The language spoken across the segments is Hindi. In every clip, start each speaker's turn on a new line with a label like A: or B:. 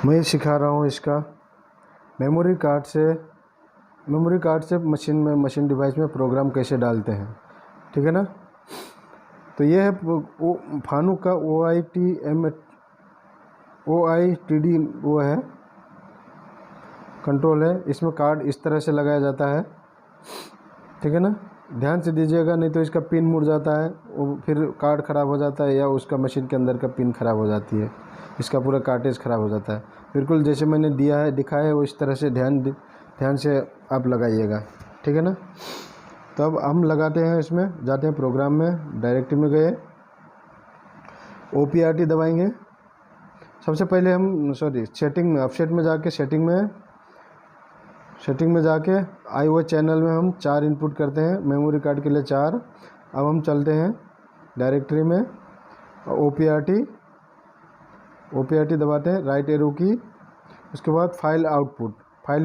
A: मैं सिखा रहा हूँ इसका मेमोरी कार्ड से मशीन डिवाइस में प्रोग्राम कैसे डालते हैं। ठीक है ना। तो ये है फानुक का OITD वो है कंट्रोल है। इसमें कार्ड इस तरह से लगाया जाता है। ठीक है ना। ध्यान से दीजिएगा, नहीं तो इसका पिन मुड़ जाता है, वो फिर कार्ड ख़राब हो जाता है, या उसका मशीन के अंदर का पिन ख़राब हो जाती है, इसका पूरा कार्टेज ख़राब हो जाता है। बिल्कुल जैसे मैंने दिखाया है वो इस तरह से ध्यान से आप लगाइएगा। ठीक है ना। तो अब हम लगाते हैं, इसमें जाते हैं प्रोग्राम में, डायरेक्टरी में गए, OPRT दबाएंगे। सबसे पहले हम सेटिंग में, अपसेट में जाके सेटिंग में जाके IO चैनल में हम 4 इनपुट करते हैं, मेमोरी कार्ड के लिए 4। अब हम चलते हैं डायरेक्टरी में, OPRT दबाते हैं, राइट एरो की, उसके बाद फाइल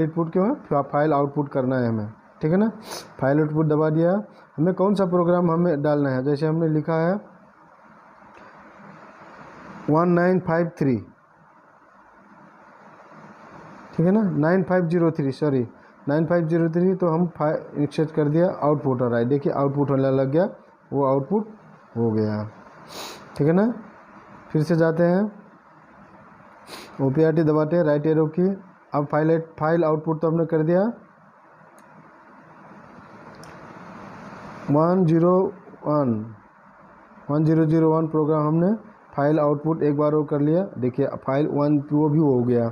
A: इनपुट क्यों है, फाइल आउटपुट करना है हमें। ठीक है ना। फाइल आउटपुट दबा दिया। हमें कौन सा प्रोग्राम हमें डालना है, जैसे हमने लिखा है 1953, ठीक है ना, 9503 तो हम एक्सेस कर दिया, आउटपुट हो रहा है, देखिए आउटपुट होने लग गया, वो आउटपुट हो गया। ठीक है ना। फिर से जाते हैं, OPRT दबाते हैं, राइट एरो की। अब फाइल आउटपुट तो हमने कर दिया, 1001 प्रोग्राम हमने फाइल आउटपुट एक बार वो कर लिया, देखिए फाइल 1 वो भी हो गया।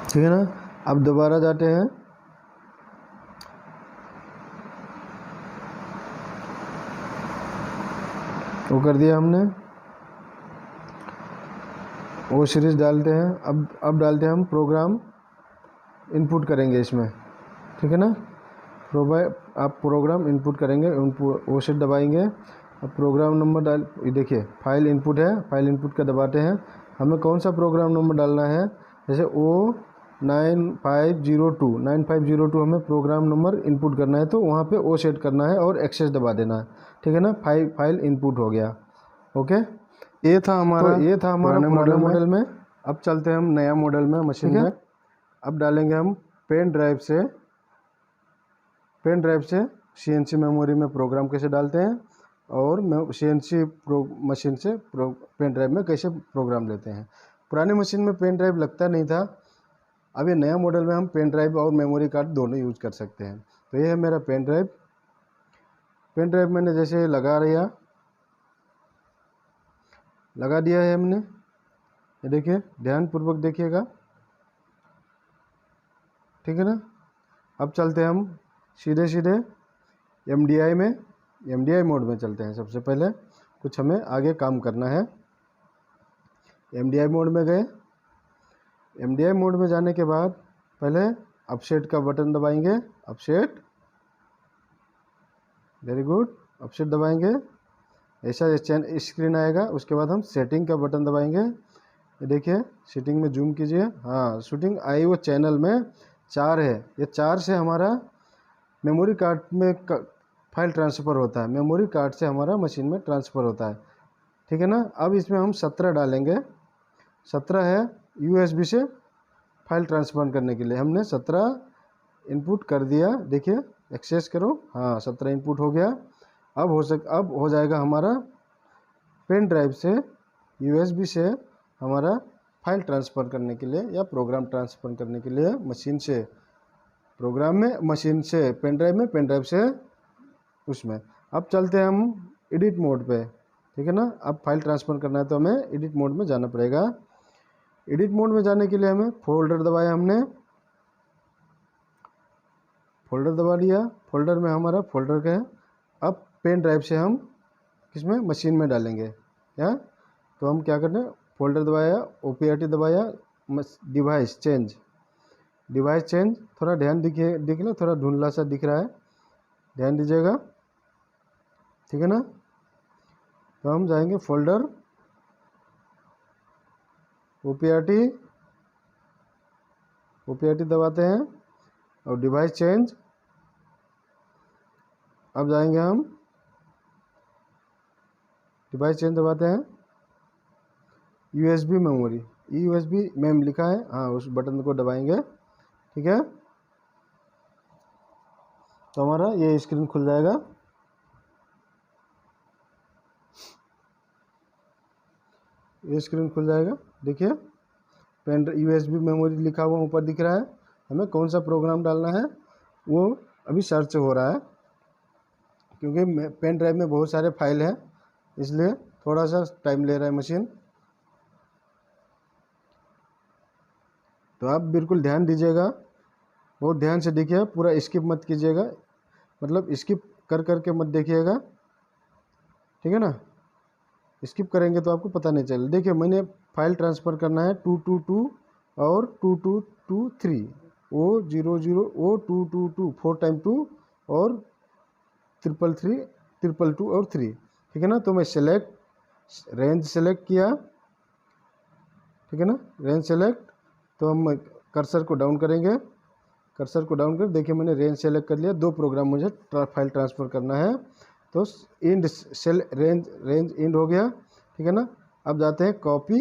A: ठीक है ना। अब दोबारा जाते हैं, वो कर दिया हमने, वो सीरीज डालते हैं। अब डालते हैं हम प्रोग्राम इनपुट करेंगे इसमें। ठीक है ना। आप प्रोग्राम इनपुट करेंगे, वो सीट दबाएंगे। अब प्रोग्राम नंबर देखिए फाइल इनपुट है, फाइल इनपुट का दबाते हैं। हमें कौन सा प्रोग्राम नंबर डालना है, जैसे O9502 हमें प्रोग्राम नंबर इनपुट करना है, तो वहाँ पे ओ सेट करना है और एक्सेस दबा देना है। ठीक है ना। फाइल इनपुट हो गया। ओके, ये था हमारा पुराने मॉडल में। अब चलते हैं हम नया मॉडल में, मशीन में। अब डालेंगे हम पेन ड्राइव से CNC मेमोरी में प्रोग्राम कैसे डालते हैं, और CNC मशीन से पेन ड्राइव में कैसे प्रोग्राम लेते हैं। पुरानी मशीन में पेन ड्राइव लगता नहीं था, अब ये नया मॉडल में हम पेन ड्राइव और मेमोरी कार्ड दोनों यूज कर सकते हैं। तो ये है मेरा पेन ड्राइव मैंने जैसे लगा दिया है हमने, ये देखिए, ध्यानपूर्वक देखिएगा। ठीक है ना। अब चलते हैं हम सीधे MDI मोड में चलते हैं। सबसे पहले कुछ हमें आगे काम करना है। MDI मोड में गए, MDI मोड में जाने के बाद पहले अपसेट का बटन दबाएंगे, अपसेट, वेरी गुड, अपसेट दबाएंगे, ऐसा स्क्रीन आएगा। उसके बाद हम सेटिंग का बटन दबाएंगे, ये देखिए सेटिंग में जूम कीजिए। हाँ, शूटिंग IO चैनल में 4 है, ये 4 से हमारा मेमोरी कार्ड में फाइल ट्रांसफ़र होता है, मेमोरी कार्ड से हमारा मशीन में ट्रांसफ़र होता है। ठीक है ना। अब इसमें हम 17 डालेंगे, 17 है USB से फाइल ट्रांसफ़र करने के लिए, हमने 17 इनपुट कर दिया। देखिए एक्सेस करो, हाँ 17 इनपुट हो गया। अब हो जाएगा हमारा पेन ड्राइव से USB से हमारा फाइल ट्रांसफ़र करने के लिए या प्रोग्राम ट्रांसफ़र करने के लिए मशीन से प्रोग्राम में, मशीन से पेन ड्राइव से उसमें। अब चलते हैं हम एडिट मोड पे। ठीक है ना। अब फाइल ट्रांसफ़र करना है तो हमें एडिट मोड में जाना पड़ेगा। एडिट मोड में जाने के लिए हमें फोल्डर दबाया, हमने फोल्डर दबा लिया, फोल्डर में हमारा फोल्डर का है। अब पेन ड्राइव से हम किसमें, मशीन में डालेंगे क्या, तो हम क्या करते हैं, फोल्डर दबाया, OPRT दबाया, डिवाइस चेंज, थोड़ा ध्यान दिख लो, थोड़ा धुंधला सा दिख रहा है, ध्यान दीजिएगा। ठीक है ना। तो हम जाएंगे फोल्डर, OPRT दबाते हैं और डिवाइस चेंज। अब जाएंगे हम डिवाइस चेंज दबाते हैं, USB मेमोरी, USB मेम लिखा है, हाँ उस बटन को दबाएंगे, ठीक है। तो हमारा ये स्क्रीन खुल जाएगा। ये स्क्रीन खुल जाएगा, देखिए पेन USB मेमोरी लिखा हुआ ऊपर दिख रहा है। हमें कौन सा प्रोग्राम डालना है वो अभी सर्च हो रहा है, क्योंकि पेन ड्राइव में बहुत सारे फाइल हैं, इसलिए थोड़ा सा टाइम ले रहा है मशीन। तो आप बिल्कुल ध्यान दीजिएगा, बहुत ध्यान से देखिए, पूरा स्किप मत कीजिएगा, मतलब स्किप कर करके मत देखिएगा, ठीक है ना। स्किप करेंगे तो आपको पता नहीं चलेगा। देखिए मैंने फाइल ट्रांसफ़र करना है 222 और 2223 O00 O222 4 टाइम 2 और 333 222 और 3, ठीक है ना। तो मैं सेलेक्ट रेंज सेलेक्ट किया, ठीक है ना, रेंज सेलेक्ट। तो हम कर्सर को डाउन करेंगे, कर्सर को डाउन कर, देखिए मैंने रेंज सेलेक्ट कर लिया। 2 प्रोग्राम मुझे फाइल ट्रांसफ़र करना है, तो इंड सेल रेंज इंड हो गया, ठीक है ना। अब जाते हैं कॉपी,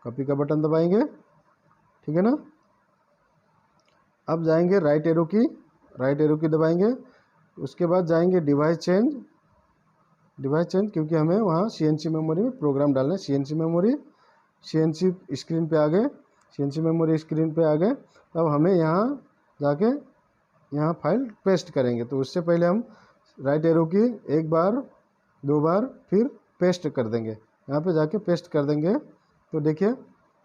A: कॉपी का बटन दबाएंगे, ठीक है ना। अब जाएंगे राइट एरो की दबाएंगे। उसके बाद जाएंगे डिवाइस चेंज, क्योंकि हमें वहाँ CNC मेमोरी में प्रोग्राम डालना है। CNC मेमोरी, CNC स्क्रीन पे आ गए, CNC मेमोरी स्क्रीन पे आ गए। अब हमें यहाँ जाके यहाँ फाइल पेस्ट करेंगे। तो उससे पहले हम राइट एरो की 1 बार 2 बार फिर पेस्ट कर देंगे, यहाँ पे जाके पेस्ट कर देंगे। तो देखिए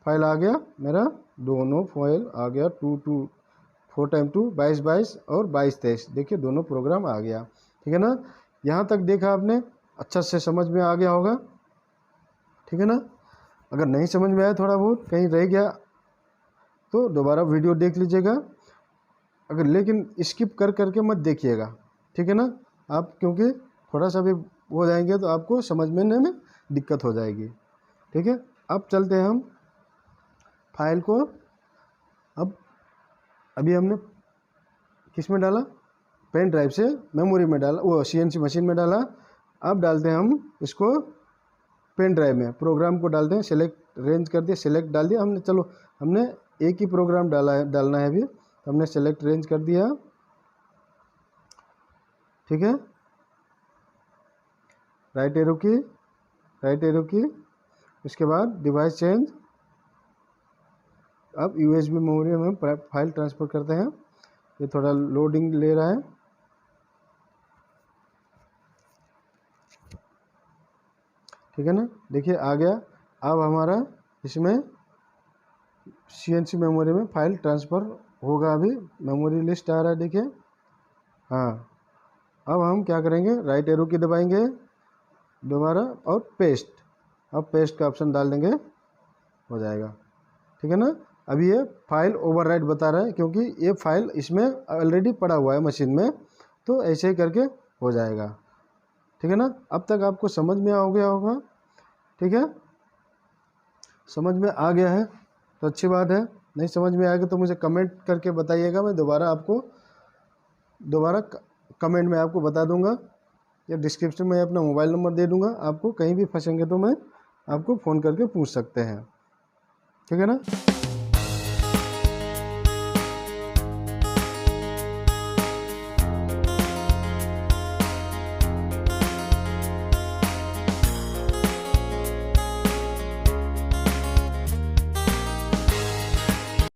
A: फाइल आ गया मेरा, दोनों फाइल आ गया, 4 टाइम 2 22 और 22 देखिए दोनों प्रोग्राम आ गया, ठीक है ना। यहाँ तक देखा आपने, अच्छा से समझ में आ गया होगा, ठीक है ना। अगर नहीं समझ में आया, थोड़ा बहुत कहीं रह गया, तो दोबारा वीडियो देख लीजिएगा। अगर लेकिन स्किप कर करके मत देखिएगा, ठीक है ना आप, क्योंकि थोड़ा सा भी हो जाएंगे तो आपको समझने में दिक्कत हो जाएगी, ठीक है। अब चलते हैं हम फाइल को, अब अभी हमने किस में डाला, पेन ड्राइव से मेमोरी में डाला, वो CNC मशीन में डाला। अब डालते हैं हम इसको पेन ड्राइव में, प्रोग्राम को डालते हैं, सेलेक्ट रेंज कर दिया, सेलेक्ट डाल दिया हमने। चलो हमने एक ही प्रोग्राम डालना है अभी, तो हमने सेलेक्ट रेंज कर दिया, ठीक है। राइट एरो की, उसके बाद डिवाइस चेंज। अब USB मेमोरी में फाइल ट्रांसफ़र करते हैं। ये थोड़ा लोडिंग ले रहा है, ठीक है ना। देखिए आ गया। अब हमारा इसमें CNC मेमोरी में फाइल ट्रांसफ़र होगा। अभी मेमोरी लिस्ट आ रहा है, देखिए, हाँ। अब हम क्या करेंगे, राइट एरो की दबाएंगे दोबारा और पेस्ट, अब पेस्ट का ऑप्शन डाल देंगे, हो जाएगा, ठीक है ना। अभी ये फाइल ओवरराइट बता रहा है, क्योंकि ये फाइल इसमें ऑलरेडी पड़ा हुआ है मशीन में, तो ऐसे ही करके हो जाएगा, ठीक है ना। अब तक आपको समझ में आ गया होगा, ठीक है, समझ में आ गया है तो अच्छी बात है। नहीं समझ में आएगा तो मुझे कमेंट करके बताइएगा, मैं दोबारा कमेंट में आपको बता दूंगा, या डिस्क्रिप्शन में अपना मोबाइल नंबर दे दूंगा। आपको कहीं भी फंसेंगे तो मैं आपको फ़ोन करके पूछ सकते हैं, ठीक है ना।